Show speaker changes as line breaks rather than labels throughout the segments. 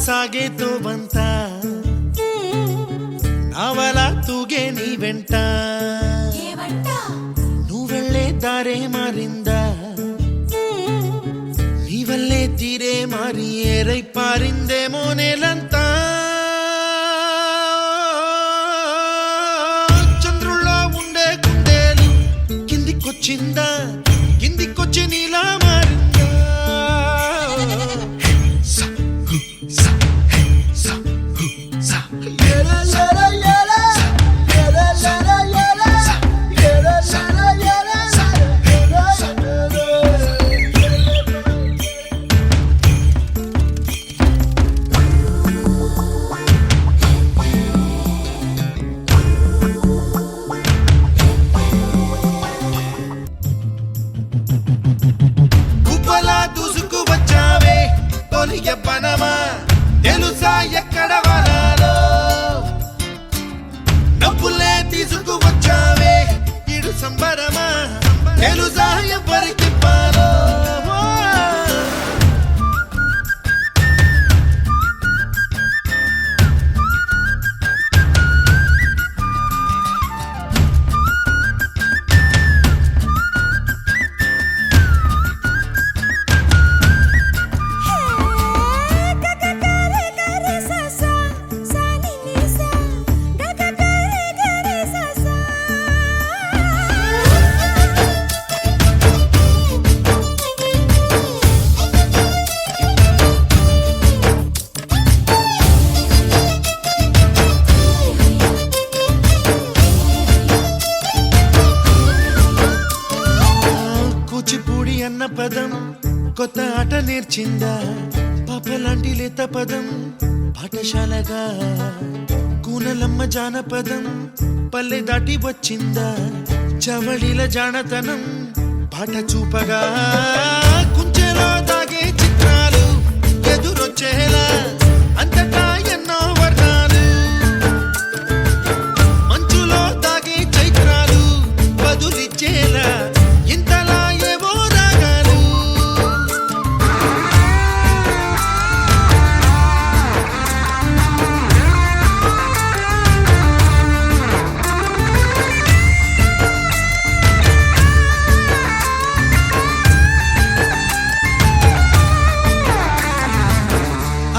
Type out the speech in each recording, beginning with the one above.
ಸಾಗೇತೋ ಬಂತ ನಾವಲ ತೂಗೆ ನೀ వెంట నువ్వెళ్ళే దారే మారిందా నీవల్లే తీరే మారి ఏరై పారిందేమో నేలంతా చంద్రుల్లో ఉండే కుందేలు కిందికొచ్చిందా కిందికొచ్చి నీలా మారిందా తెలుసా ఎక్కడ వరాలో డబ్బులే తీసుకువచ్చావే ఇడు సంబరమా తెలుసా ఎవరికి పాలో కూచిపూడి అన్న పదం కొత్త ఆట నేర్చిందా పాపలాంటి లేత పదం పాఠశాలగా కూనలమ్మ జానపదం పల్లె దాటి వచ్చిందా చవడిల జానతనం పాట చూపగా కుంచెలో దాగే చిత్రాలు ఎదురొచ్చేలా అంతటా ఎన్నో వర్ణాలు మంచులో దాగే చైత్రాలు బదులిచ్చేలా ఇంతలా ఏవో రాగాలు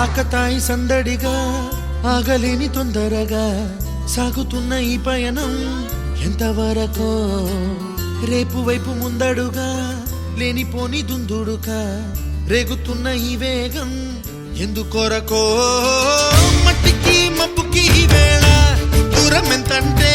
ఆకతాయి సందడిగా ఆగలేని తొందరగా సాగుతున్న ఈ పయనం ఎంతవరకో రేపు వైపు ముందడుగా లేనిపోని దుందుడుగా రేగుతున్న ఈ వేగం ఎందుకొరకో మట్టికి మబ్బుకి వేళ దూరం ఎంతంటే